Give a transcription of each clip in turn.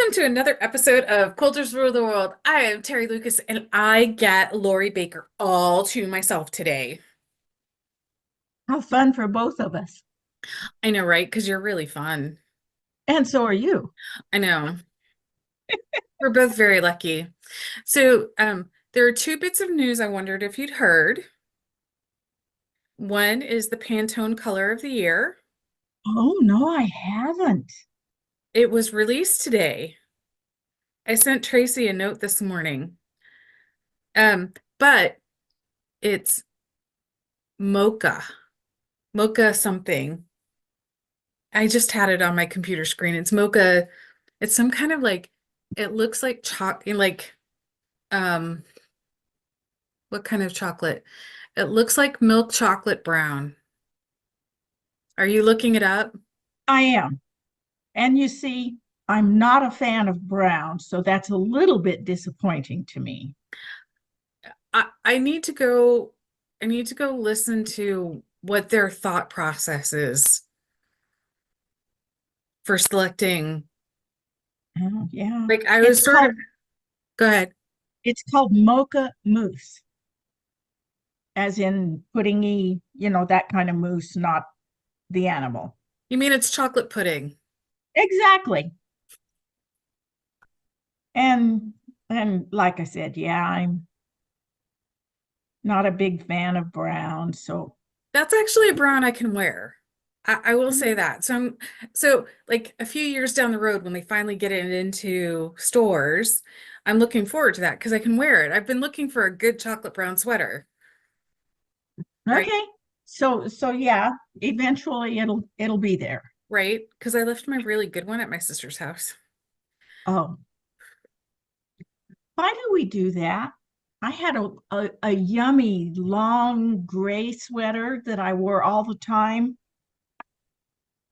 Welcome to another episode of Quilters Rule the World. I am Teri Lucas and I get Lori Baker all to myself today. How fun for both of us. I know, right? Because you're really fun. And so are you. I know. We're both very lucky. There are two bits of news I wondered if you'd heard. One is the Pantone Color of the Year. Oh, no, I haven't. It was released today. I sent Tracy a note this morning. But it's mocha, mocha something. I just had it on my computer screen. It's mocha. It's some kind of like it looks like um what kind of chocolate? It looks like milk chocolate brown. Are you looking it up? I am. And you see, I'm not a fan of brown, so that's a little bit disappointing to me. I need to go listen to what their thought process is for selecting. Oh, yeah. Like I It's was sort of called go ahead. it's called mocha mousse, as in puddingy, that kind of mousse, not the animal. You mean it's chocolate pudding? Exactly. And and like I said, yeah, I'm not a big fan of brown, so That's actually a brown I can wear. I will say that. So like a few years down the road when they finally get it into stores, I'm looking forward to that because I can wear it. I've been looking for a good chocolate brown sweater, right? okay. So yeah, eventually it'll be there. Right? Because I left my really good one at my sister's house. Oh, why do we do that? I had a yummy long gray sweater that I wore all the time,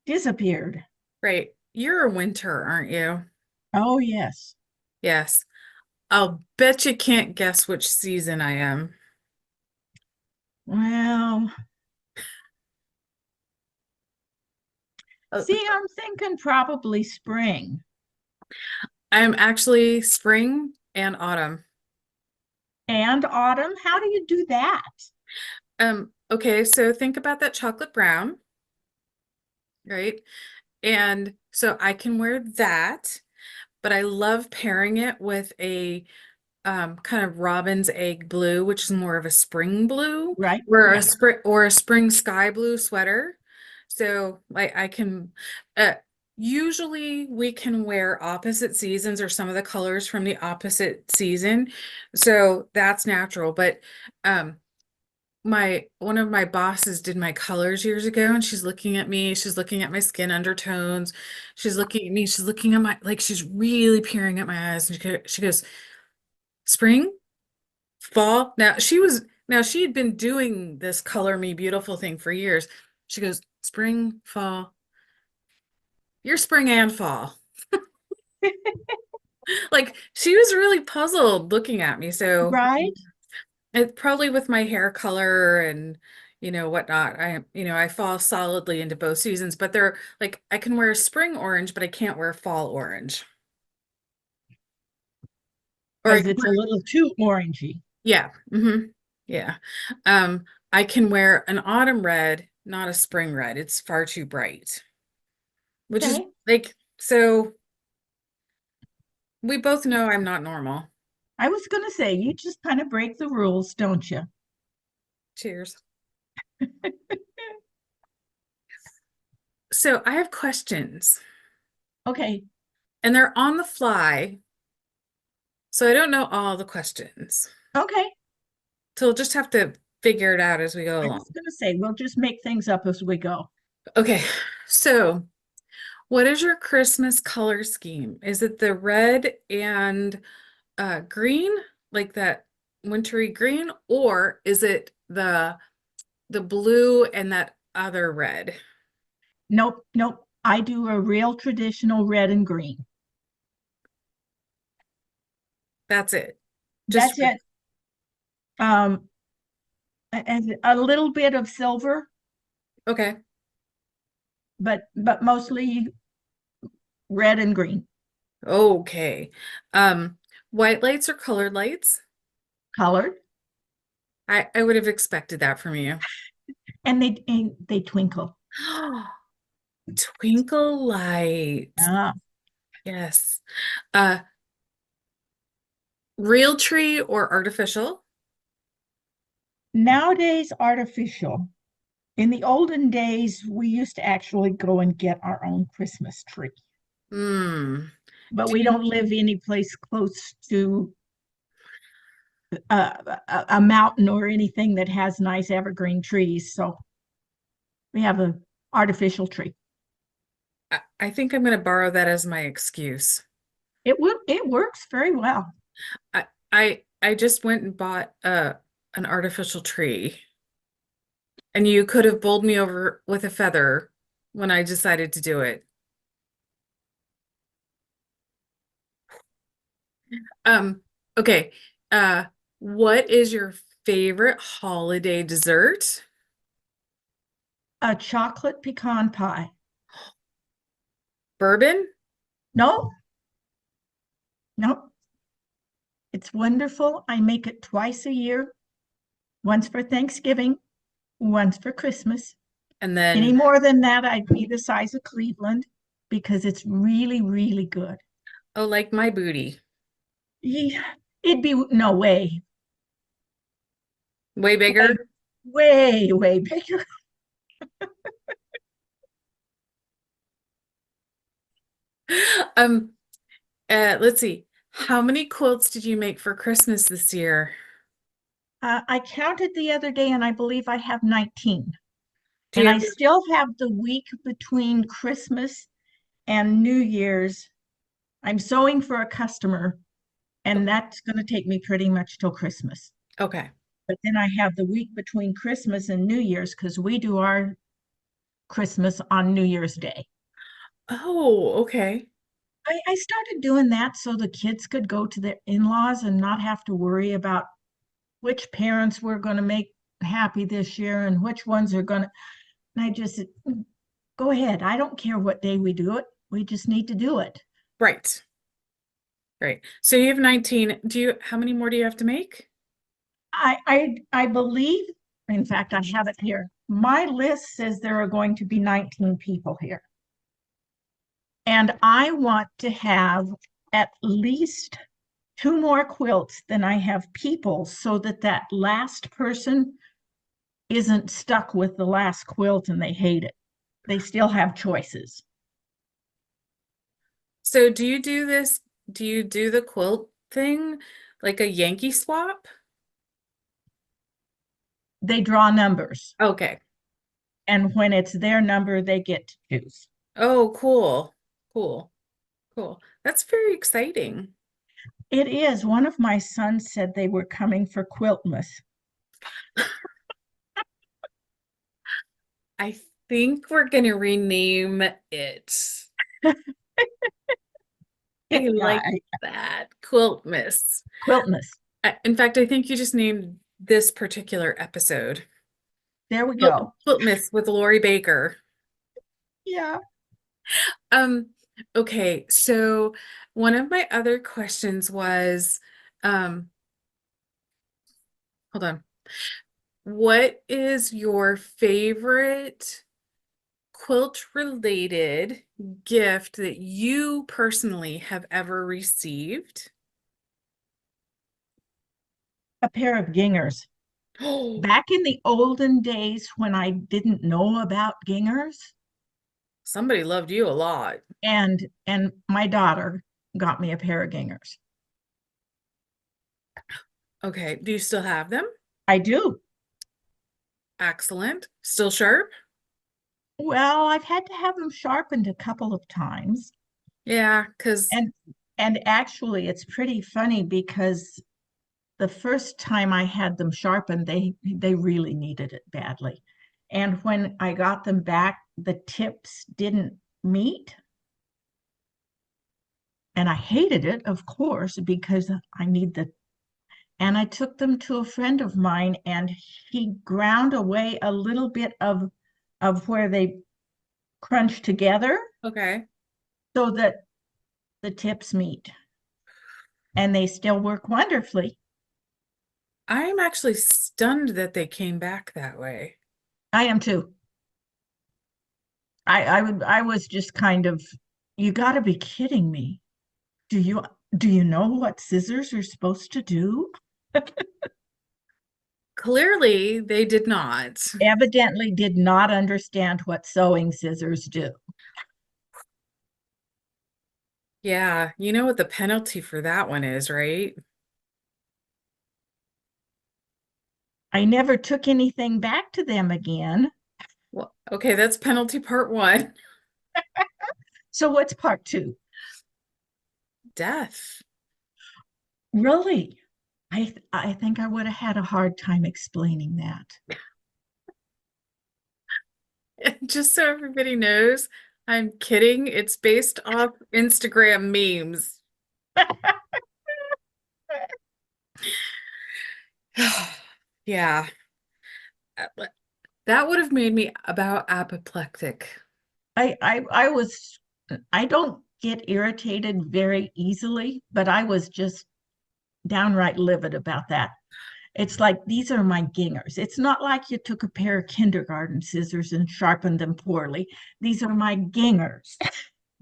disappeared. Right. You're a winter, aren't you? Oh yes. Yes. I'll bet you can't guess which season I am. Well, Uh, see, I'm thinking probably spring I'm actually spring and autumn. and autumn. How do you do that? Okay, so think about that chocolate brown, right? And so I can wear that, but I love pairing it with a kind of robin's egg blue, which is more of a spring blue, Right? or Yeah. a spring sky blue sweater. So like I can usually we can wear opposite seasons or some of the colors from the opposite season. So that's natural. But um my one of my bosses did my colors years ago and she's looking at my skin undertones, she's looking at me, she's looking at my like she's really peering at my eyes and she goes, spring, fall. Now she had been doing this color me beautiful thing for years. She goes, spring, fall, you're spring and fall. Like she was really puzzled looking at me. So Right? it probably with my hair color and whatnot. I fall solidly into both seasons, but they're like I can wear spring orange, but I can't wear fall orange. Or I Because can it's a little too orangey. yeah, yeah. I can wear an autumn red, not a spring red. It's far too bright, which is Okay. like so we both know I'm not normal. I was going to say, you just kind of break the rules, don't you? Cheers. So I have questions Okay. and they're on the fly. So I don't know all the questions. Okay. So we'll just have to figure it out as we go I along. was going to say, we'll just make things up as we go. Okay, so what is your Christmas color scheme? Is it the red and green, like that wintry green, or is it the blue and that other red? Nope, nope. I do a real traditional red and green. That's it. Just That's it. Um, and a little bit of silver, okay, but mostly red and green. Okay. Um, white lights or colored lights? Colored, I would have expected that from you. and they twinkle. Twinkle lights. Ah, Yes. Uh, real tree or artificial? nowadays, artificial. In the olden days, we used to actually go and get our own Christmas tree, Hmm. but Do we you, don't live any place close to a mountain or anything that has nice evergreen trees. So we have an artificial tree. I think I'm going to borrow that as my excuse. It works very well. I just went and bought an artificial tree, and you could have bowled me over with a feather when I decided to do it. Um, okay. Uh, what is your favorite holiday dessert? A chocolate pecan pie. Bourbon? No, no, it's wonderful. I make it twice a year, once for Thanksgiving, once for Christmas. And Any then, more than that, I'd be the size of Cleveland because it's really, really good. oh, like my booty. Yeah, it'd be no way, Way way, bigger? way bigger. Um, let's see. How many quilts did you make for Christmas this year? I counted the other day and I believe I have 19. Do And you I have, still have the week between Christmas and New Year's. I'm sewing for a customer, and that's going to take me pretty much till Christmas. okay. But then I have the week between Christmas and New Year's because we do our Christmas on New Year's Day. Oh, okay. I started doing that so the kids could go to their in-laws and not have to worry about which parents we're going to make happy this year and which ones are going to. And I just said, go ahead. I don't care what day we do it. We just need to do it. Right. Right. So you have 19. How many more do you have to make? I believe, in fact, I have it here. My list says there are going to be 19 people here. And I want to have at least two more quilts than I have people so that that last person isn't stuck with the last quilt and they hate it. They still have choices. So do you do this? Do you do the quilt thing like a Yankee swap? They draw numbers, Okay. and when it's their number, they get to choose. Oh, cool. Cool. Cool. That's very exciting. It is. One of my sons said they were coming for Quiltmas. I think we're gonna rename it. I Yeah, like that. Quilt Miss. Quiltmas. In fact, I think you just named this particular episode. There we go. Quilt Miss with Lori Baker. Yeah. Um, okay, so one of my other questions was, um, hold on. What is your favorite quilt related gift that you personally have ever received? A pair of gingers. Oh, Back in the olden days when I didn't know about gingers, somebody loved you a lot. and my daughter got me a pair of gingers. Okay, do you still have them? I do. Excellent. Still sharp? Well, I've had to have them sharpened a couple of times. Yeah, because And and actually it's pretty funny because the first time I had them sharpened, they really needed it badly. And when I got them back, the tips didn't meet. And I hated it, of course, because I need the, and I took them to a friend of mine and he ground away a little bit of where they crunch together okay. so that the tips meet, and they still work wonderfully. I'm actually stunned that they came back that way. I am too. I was just kind of, you got to be kidding me. Do you do you know what scissors are supposed to do? Clearly, they did not. Evidently did not understand what sewing scissors do. Yeah, you know what the penalty for that one is, right? I never took anything back to them again. Well, okay, that's penalty part one. So what's part two? Death. Really? I think I would have had a hard time explaining that. Just so everybody knows, I'm kidding. It's based off Instagram memes. Yeah, but that would have made me about apoplectic. I was I don't get irritated very easily, but I was just downright livid about that. It's like these are my gingers. It's not like you took a pair of kindergarten scissors and sharpened them poorly. These are my gingers.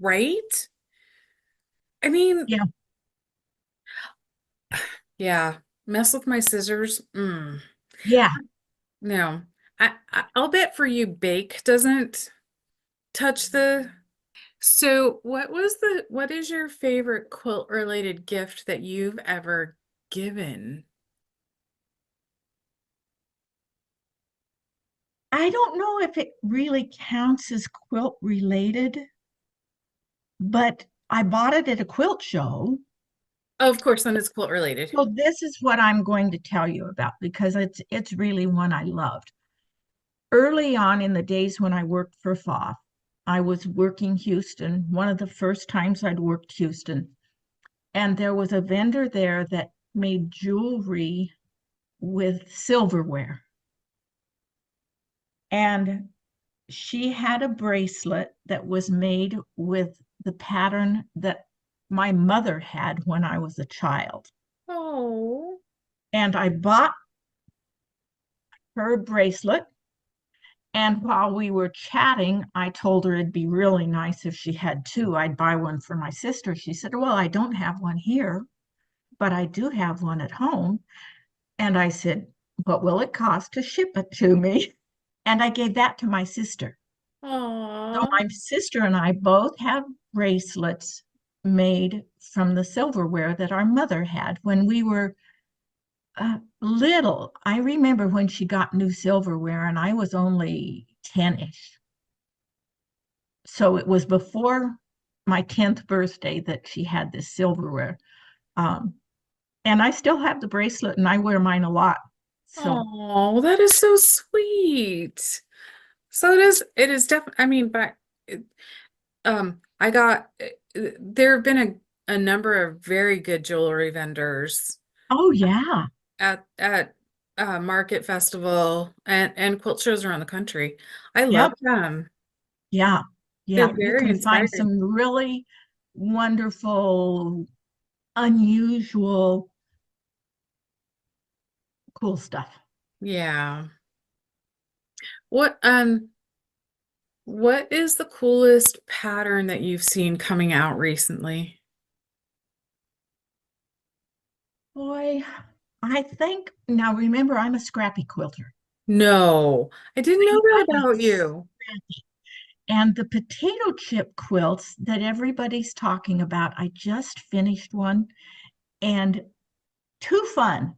Right? I mean, Yeah, yeah, mess with my scissors. yeah. No, I'll bet for you, bake doesn't touch the. So, what is your favorite quilt related gift that you've ever given? I don't know if it really counts as quilt related, but I bought it at a quilt show. Oh, of course, then it's quilt related. So this is what I'm going to tell you about because it's really one I loved. Early on in the days when I worked for FOF, I was working Houston, one of the first times I'd worked Houston. And there was a vendor there that made jewelry with silverware. And she had a bracelet that was made with the pattern that my mother had when I was a child. Oh, And I bought her bracelet. And while we were chatting, I told her it'd be really nice if she had two. I'd buy one for my sister. She said, well, I don't have one here, but I do have one at home. And I said, what will it cost to ship it to me? And I gave that to my sister. So aw. my sister and I both have bracelets made from the silverware that our mother had when we were little. I remember when she got new silverware and I was only 10-ish. So it was before my 10th birthday that she had this silverware. Um, and I still have the bracelet and I wear mine a lot. So, Oh, that is so sweet. So it is definitely, I mean, but I got there have been a number of very good jewelry vendors oh yeah, at Market Festival and quilt shows around the country. I love yep, them. yeah, They're yeah. You very can find inspiring. some really wonderful, unusual, cool stuff. Yeah. What is the coolest pattern that you've seen coming out recently? Boy, I think now remember I'm a scrappy quilter. No, I didn't know I that am about you. scrappy. And the potato chip quilts that everybody's talking about, I just finished one and too fun.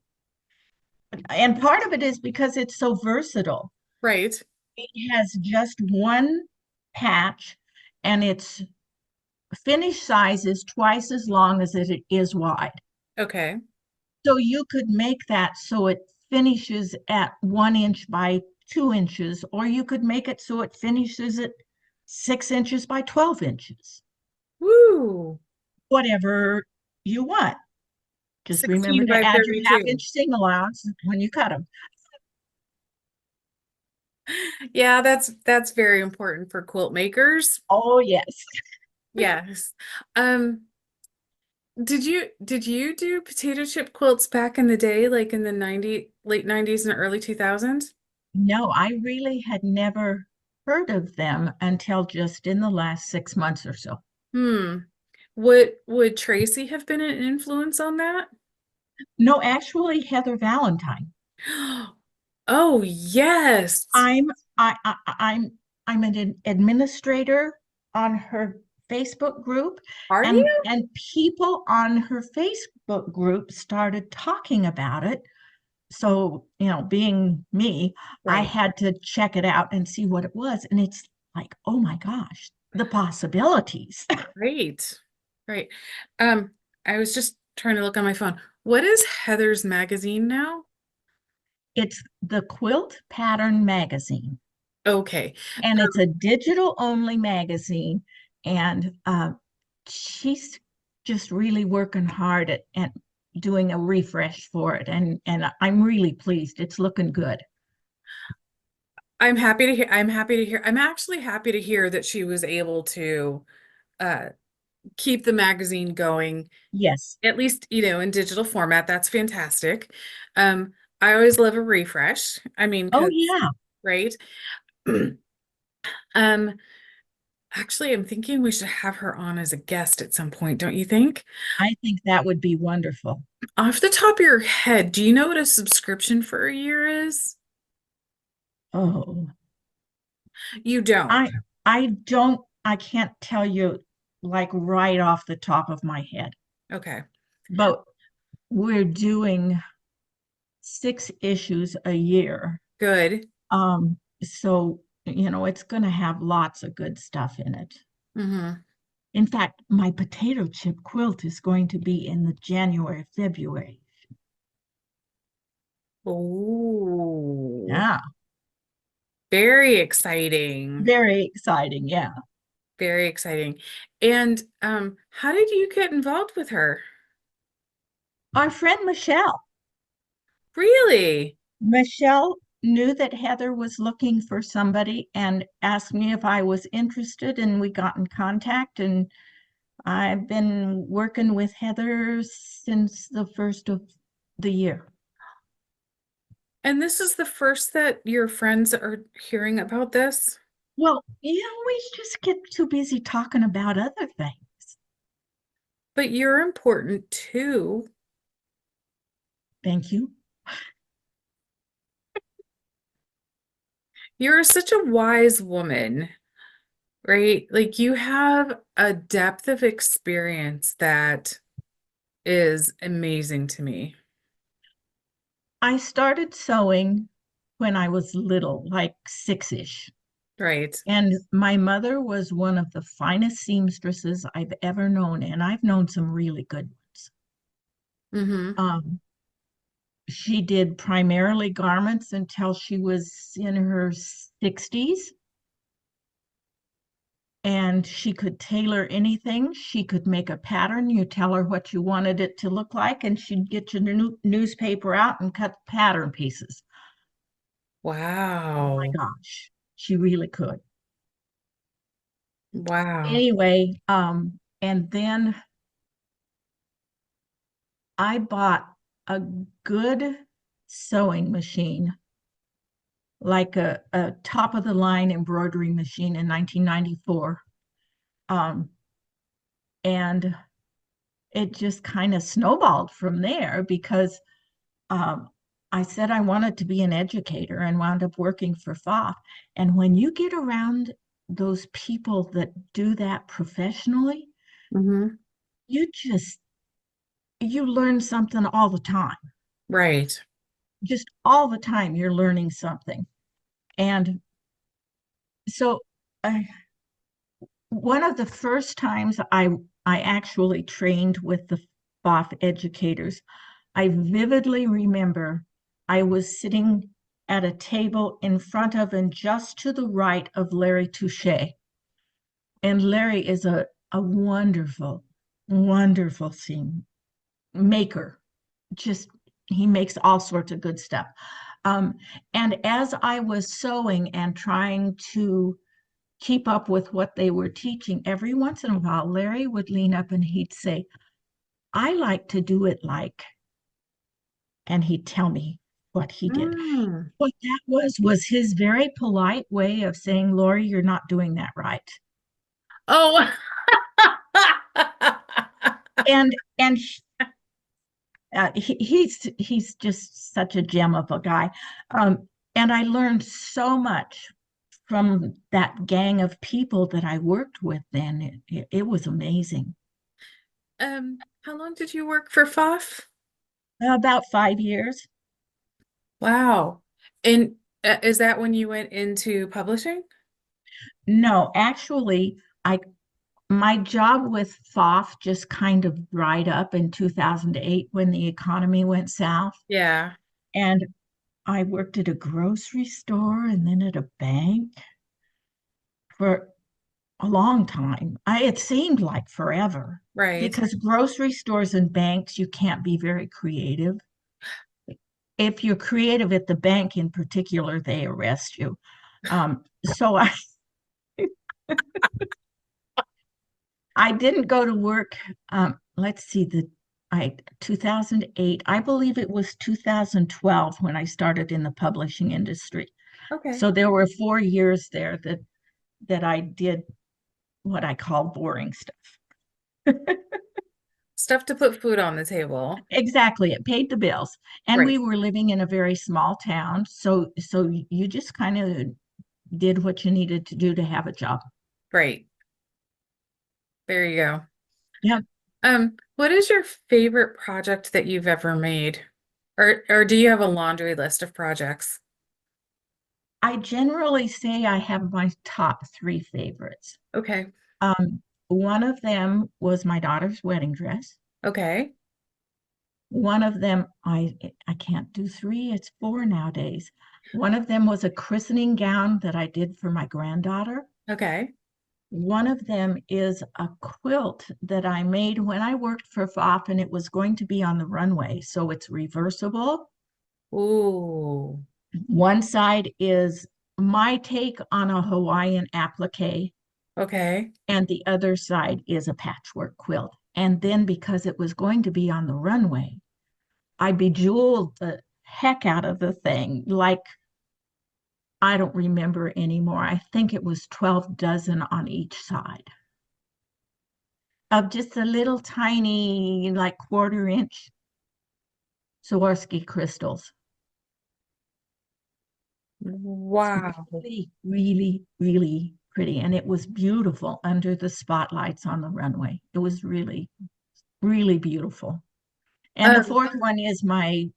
And part of it is because it's so versatile. Right. It has just one patch and its finished size is twice as long as it is wide. Okay. So you could make that so it finishes at 1 inch by 2 inches, or you could make it so it finishes at 6 inches by 12 inches, Woo. whatever you want. Just remember 16 to by add your half 32. inch seam allowance when you cut them. Yeah, that's very important for quilt makers. Oh, yes. Yes. Um, did you do potato chip quilts back in the day, like in the late 90s and early 2000s? No, I really had never heard of them until just in the last 6 months or so. Hmm. Would Tracy have been an influence on that? No, actually, Heather Valentine. Oh, yes. I'm I'm an administrator on her Facebook group, Are and you? people on her Facebook group started talking about it. So, being me, I Right. had to check it out and see what it was. And it's like, oh my gosh, the possibilities. Great. Right. Um, I was just trying to look on my phone. What is Heather's magazine now? It's the Quilt Pattern Magazine, Okay. and it's a digital only magazine. And she's just really working hard at doing a refresh for it. And I'm really pleased. It's looking good. I'm actually happy to hear that she was able to uh keep the magazine going, Yes. at least, in digital format. That's fantastic. I always love a refresh. I mean, Oh, because, yeah. right? Um, Actually, I'm thinking we should have her on as a guest at some point, don't you think? I think that would be wonderful. Off the top of your head, do you know what a subscription for a year is? Oh, You don't. I I can't tell you like right off the top of my head, Okay, but we're doing 6 issues a year. good. So, it's going to have lots of good stuff in it. Hmm. In fact, my potato chip quilt is going to be in the January, February. Oh, Yeah, very exciting. very exciting. Yeah. Very exciting. And how did you get involved with her? Our friend Michelle. Really? Michelle knew that Heather was looking for somebody and asked me if I was interested, and we got in contact. And I've been working with Heather since the first of the year. And this is the first that your friends are hearing about this? Well, you always just get too busy talking about other things. But you're important too. Thank you. You're such a wise woman, right? Like you have a depth of experience that is amazing to me. I started sewing when I was little, like 6-ish. Right. And my mother was one of the finest seamstresses I've ever known, and I've known some really good ones. Mm-hmm. Um, she did primarily garments until she was in her 60s, and she could tailor anything. She could make a pattern. You tell her what you wanted it to look like, and she'd get your newspaper out and cut pattern pieces. Oh my Wow. gosh, she really could. Wow. Anyway, and then I bought a good sewing machine, like a top of the line embroidery machine in 1994. Um, and it just kind of snowballed from there because um, I said I wanted to be an educator and wound up working for FOF. And when you get around those people that do that professionally, Mm-hmm. you just you learn something all the time. Right. Just all the time you're learning something. And so one of the first times I actually trained with the FOF educators, I vividly remember I was sitting at a table in front of and just to the right of Larry Touche. And Larry is a wonderful, wonderful seam maker. Just he makes all sorts of good stuff. Um, and as I was sewing and trying to keep up with what they were teaching, every once in a while, Larry would lean up and he'd say, I like to do it like, and he'd tell me what he did. Mm. What that was his very polite way of saying, Lori, you're not doing that right. Oh. And he's just such a gem of a guy. And I learned so much from that gang of people that I worked with then. It was amazing. How long did you work for FOF? About 5 years. Wow. And is that when you went into publishing? No, actually, I my job with FOF just kind of dried up in 2008 when the economy went south. Yeah, And I worked at a grocery store and then at a bank for a long time. It seemed like forever right. because grocery stores and banks, you can't be very creative. If you're creative at the bank in particular, they arrest you. So I didn't go to work. Let's see, the I 2008, I believe it was 2012 when I started in the publishing industry. Okay. So there were 4 years there that I did what I call boring stuff. Stuff to put food on the table. Exactly, it paid the bills, and Right. we were living in a very small town, so you just kind of did what you needed to do to have a job. Right. There you go. Yeah, What is your favorite project that you've ever made? Or do you have a laundry list of projects? I generally say I have my top three favorites. Okay. One of them was my daughter's wedding dress. Okay. One of them, I can't do three, it's four nowadays. One of them was a christening gown that I did for my granddaughter. Okay. One of them is a quilt that I made when I worked for FOP and it was going to be on the runway. So it's reversible. Ooh. One side is my take on a Hawaiian applique, Okay. and the other side is a patchwork quilt. And then because it was going to be on the runway, I bejeweled the heck out of the thing. Like, I don't remember anymore. I think it was 12 dozen on each side of just a little tiny, like quarter-inch Swarovski crystals. Wow. Really, really, really pretty. And it was beautiful under the spotlights on the runway. It was really, really beautiful. And the Um, fourth one is my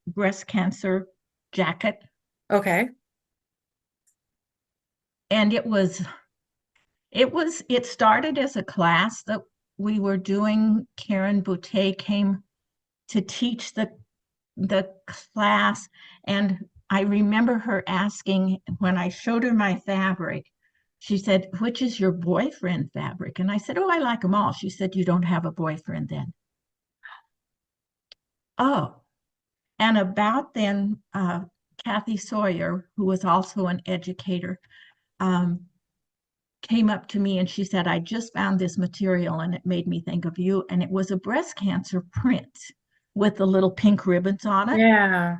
breast cancer jacket. okay. And it started as a class that we were doing. Karen Boutte came to teach the class, and I remember her asking when I showed her my fabric, she said, which is your boyfriend fabric? And I said, oh, I like them all. She said, you don't have a boyfriend then. Oh, and about then, Kathy Sawyer, who was also an educator, um, came up to me and she said, I just found this material and it made me think of you. And it was a breast cancer print with the little pink ribbons on it. Yeah.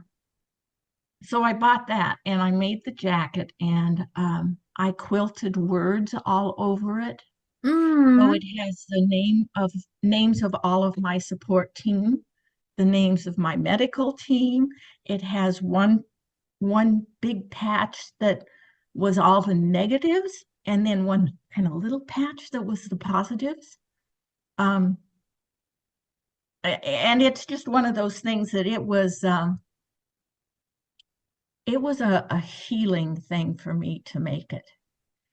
So I bought that and I made the jacket and I quilted words all over it. So Mm. it has the names of all of my support team, the names of my medical team. It has one big patch that was all the negatives, and then one kind of little patch that was the positives. Um, and it's just one of those things that it was a healing thing for me to make it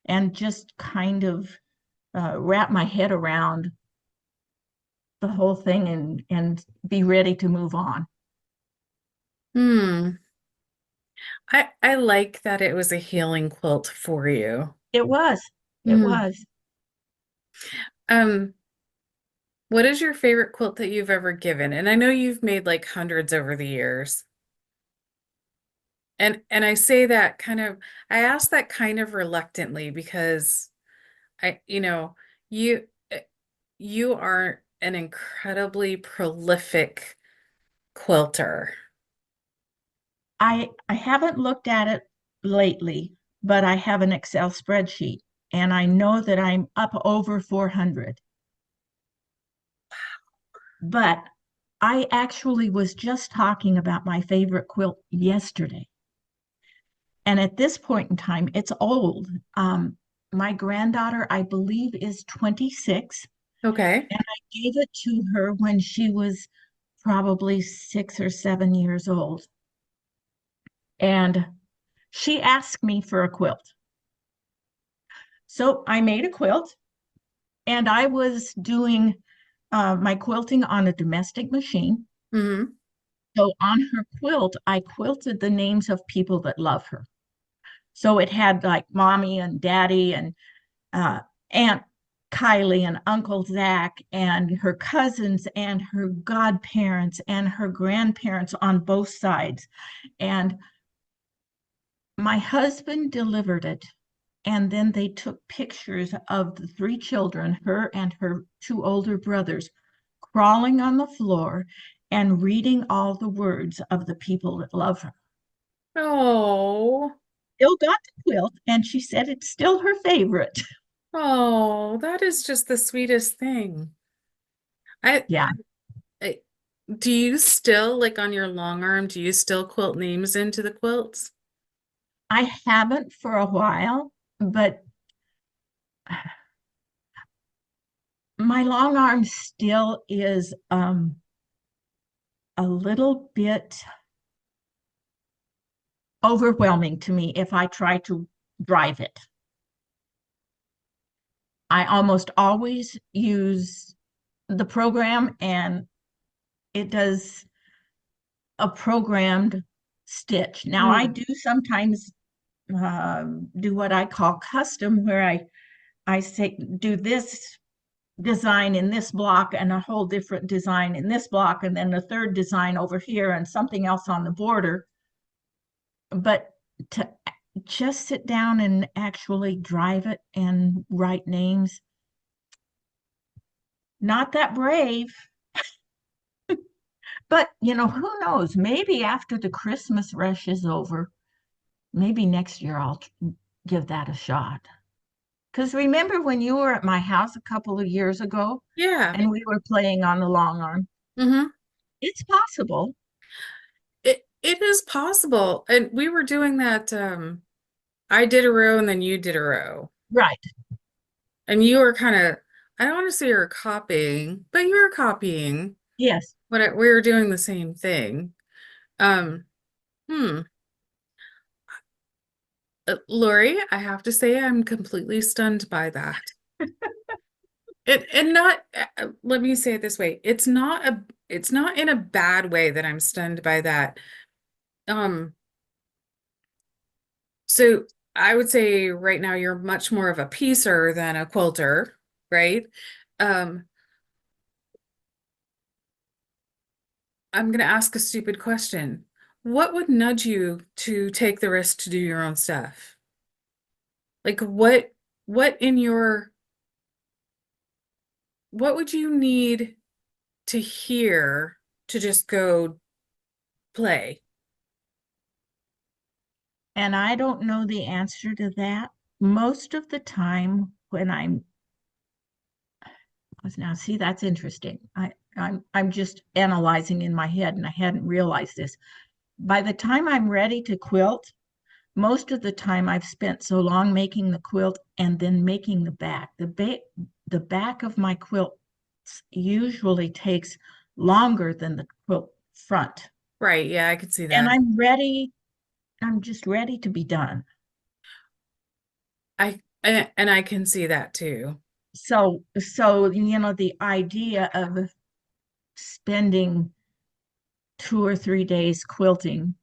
and just kind of wrap my head around the whole thing and be ready to move on. Hmm. I like that it was a healing quilt for you. It was, it Hmm. was. Um, what is your favorite quilt that you've ever given? And I know you've made like hundreds over the years. And I say that kind of I ask that kind of reluctantly because I, you know, you you are an incredibly prolific quilter. I haven't looked at it lately, but I have an Excel spreadsheet and I know that I'm up over 400. But I actually was just talking about my favorite quilt yesterday. And at this point in time, it's old. My granddaughter, I believe, is 26, Okay. and I gave it to her when she was probably 6 or 7 years old. And she asked me for a quilt. So I made a quilt, and I was doing my quilting on a domestic machine. Hmm. So on her quilt, I quilted the names of people that love her. So it had like mommy and daddy and uh, Aunt Kylie and Uncle Zach and her cousins and her godparents and her grandparents on both sides. And my husband delivered it. And then they took pictures of the three children, her and her two older brothers, crawling on the floor and reading all the words of the people that love her. Oh, Still got the quilt, and she said it's still her favorite. oh, that is just the sweetest thing. I, Yeah, I do you still like on your long arm, do you still quilt names into the quilts? I haven't for a while, but my long arm still is a little bit overwhelming to me if I try to drive it. I almost always use the program and it does a programmed stitch. Now I Mm. do sometimes do what I call custom, where I say do this design in this block and a whole different design in this block, and then the third design over here and something else on the border. But to just sit down and actually drive it and write names, not that brave. But who knows? Maybe after the Christmas rush is over, maybe next year I'll give that a shot. Because remember when you were at my house a couple of years ago Yeah. and we were playing on the long arm? Hmm. It's possible. It is possible. And we were doing that, I did a row and then you did a row. Right. And you were kind of, I don't want to say you're copying, but you were copying Yes. we were doing the same thing. Um, hmm. Lori, I have to say I'm completely stunned by that. And not let me say it this way. It's not in a bad way that I'm stunned by that. Um, so I would say right now you're much more of a piecer than a quilter, right? Um, I'm gonna ask a stupid question. What would nudge you to take the risk to do your own stuff? Like what in your what would you need to hear to just go play? And I don't know the answer to that. Most of the time when I'm now see that's interesting. I'm just analyzing in my head and I hadn't realized this. By the time I'm ready to quilt, most of the time I've spent so long making the quilt and then making the back. The back of my quilt usually takes longer than the quilt front. Right, yeah, I could see And that. I'm just ready to be done. And I can see that too. So the idea of spending 2 or 3 days quilting,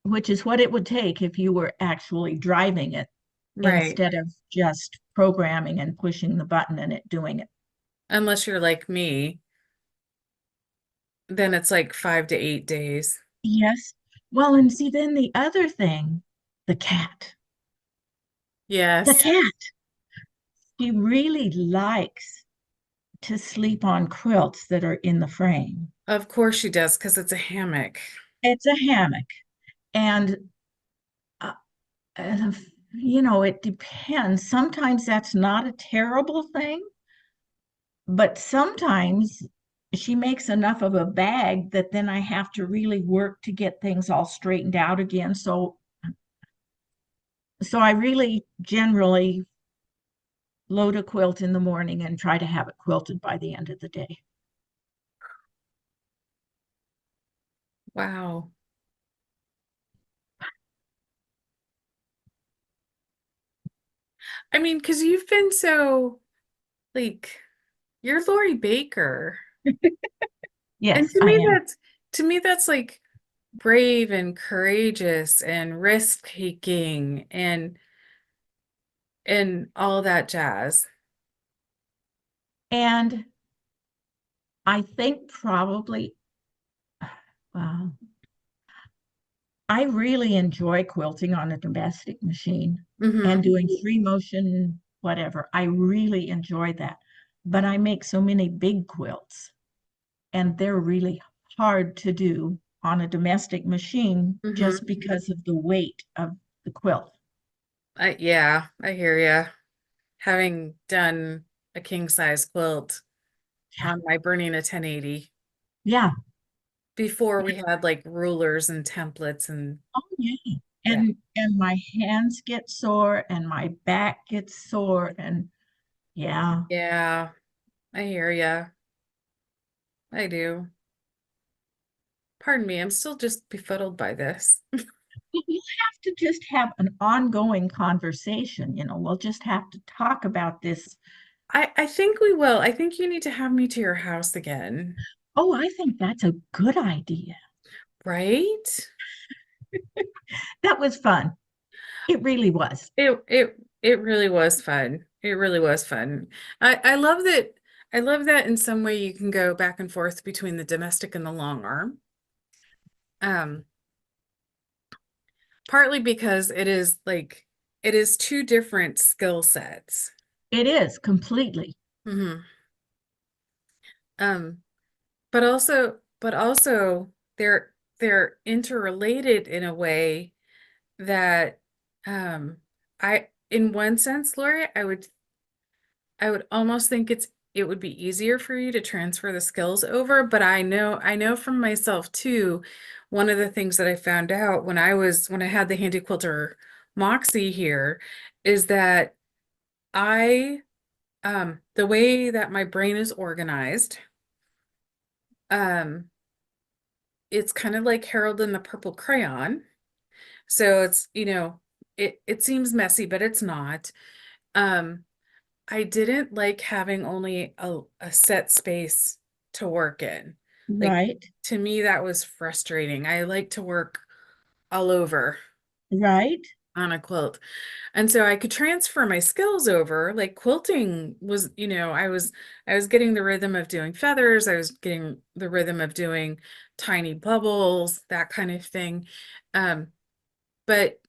which is what it would take if you were actually driving it Right. instead of just programming and pushing the button and it doing it. Unless you're like me, then it's like 5 to 8 days. Yes. Well, and see, then the other thing, the cat. The Yes. cat. She really likes to sleep on quilts that are in the frame. Of course she does, because it's a hammock. It's a hammock. And, uh, and, it depends. Sometimes that's not a terrible thing, but sometimes she makes enough of a bag that then I have to really work to get things all straightened out again. So I really generally load a quilt in the morning and try to have it quilted by the end of the day. Wow. I mean, because you've been so, like, you're Lori Baker. And Yes, I am. to me, that's like brave and courageous and risk taking and all that jazz. And I think probably, well, I really enjoy quilting on a domestic machine Mm-hmm. and doing free motion, whatever. I really enjoy that. But I make so many big quilts, and they're really hard to do on a domestic machine just Mm-hmm. because of the weight of the quilt. Yeah, I hear ya. Having done a king size quilt Yeah. on my Burning a 1080 Yeah. before we had like rulers and templates and Oh, yeah. yeah. And my hands get sore and my back gets sore and yeah. Yeah, I hear ya. I do. Pardon me, I'm still just befuddled by this. We'll have to just have an ongoing conversation, we'll just have to talk about this. I think we will. I think you need to have me to your house again, Oh, I think that's a good idea. right? That was fun. It really was. It really was fun. It really was fun. I love that. I love that in some way you can go back and forth between the domestic and the long arm. Um, Partly because it is two different skill sets. It is completely. Hmm. Um, but also they're interrelated in a way that I in one sense, Lori, I would almost think it would be easier for you to transfer the skills over, but I know from myself too, one of the things that I found out when I had the handy quilter Moxie here is that I the way that my brain is organized, um it's kind of like Harold and the Purple Crayon. So it's, it seems messy, but it's not. Um, I didn't like having only a set space to work in. Like Right, to me, that was frustrating. I like to work all over right, on a quilt. And so I could transfer my skills over. Like quilting was, I was getting the rhythm of doing feathers, I was getting the rhythm of doing tiny bubbles, that kind of thing. Um, but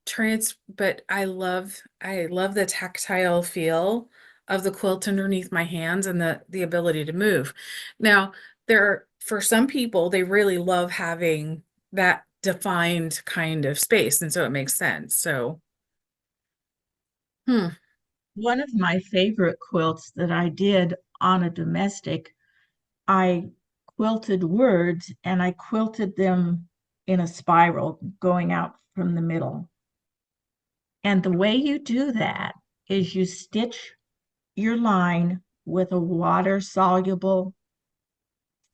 I love the tactile feel of the quilt underneath my hands and the ability to move. Now, for some people, they really love having that defined kind of space, and so it makes sense. So, hmm. one of my favorite quilts that I did on a domestic, I quilted words and I quilted them in a spiral going out from the middle. And the way you do that is you stitch your line with a water soluble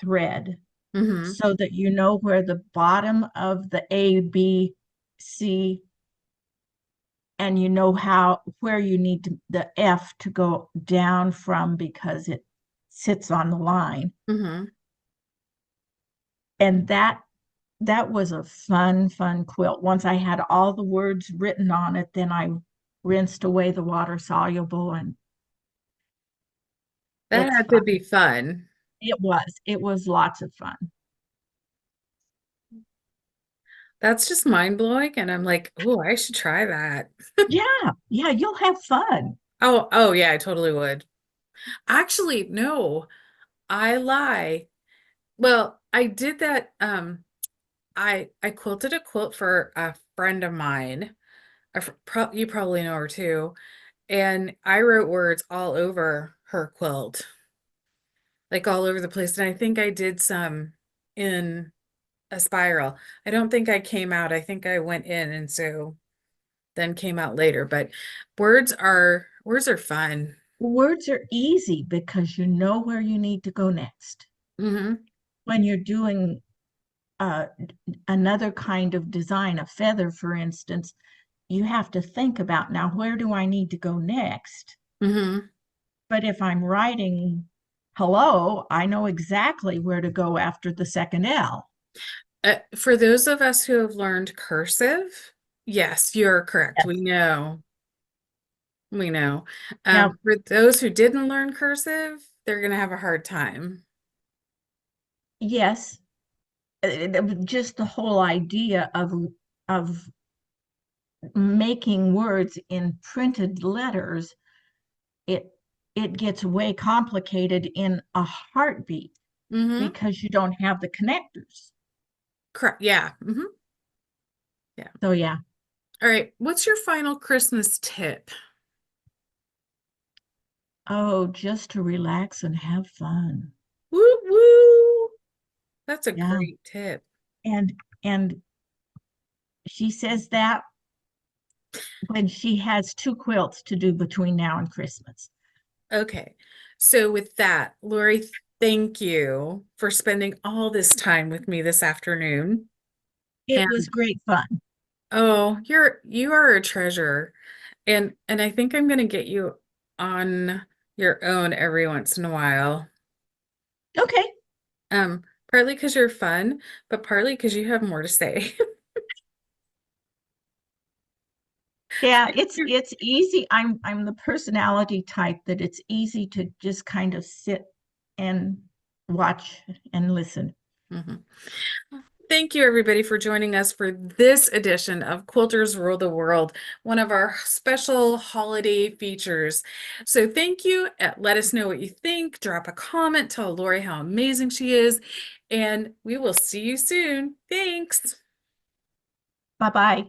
thread Hmm. so that you know where the bottom of the A, B, C, and you know how where you need the F to go down from because it sits on the line. Hmm. And that was a fun quilt. Once I had all the words written on it, then I rinsed away the water soluble and That it's had to fun. be fun. It was lots of fun. That's just mind blowing, and I'm like, oh, I should try that. Yeah, yeah, you'll have fun. Oh, yeah, I totally would. Actually, no. I lie. Well, I did that. I quilted a quilt for a friend of mine. You probably know her too. And I wrote words all over her quilt, like all over the place. And I think I did some in a spiral. I don't think I came out. I think I went in and so then came out later. But words are fun. Words are easy because you know where you need to go next. Hmm. When you're doing uh, another kind of design, a feather, for instance, you have to think about now, where do I need to go next? Hmm. But if I'm writing hello, I know exactly where to go after the second L. For those of us who have learned cursive, yes, you're correct. We Yes. know. We know. Now, For those who didn't learn cursive, they're going to have a hard time. yes, just the whole idea of making words in printed letters, it it gets way complicated in a heartbeat Hmm. because you don't have the connectors. Correct. Yeah. Yeah. So yeah. All right. What's your final Christmas tip? Oh, just to relax and have fun. Woo woo. That's a Yeah. great tip. And and she says that when she has two quilts to do between now and Christmas. Okay. So with that, Lori, thank you for spending all this time with me this afternoon. It And was great fun. oh, you are a treasure. And I think I'm gonna get you on your own every once in a while. Okay. Partly because you're fun, but partly because you have more to say. Yeah, it's easy. I'm the personality type that it's easy to just kind of sit and watch and listen. Mhm. Thank you, everybody, for joining us for this edition of Quilters Rule the World, one of our special holiday features. So, thank you. Let us know what you think. Drop a comment. Tell Lori how amazing she is. And we will see you soon. Thanks. Bye-bye.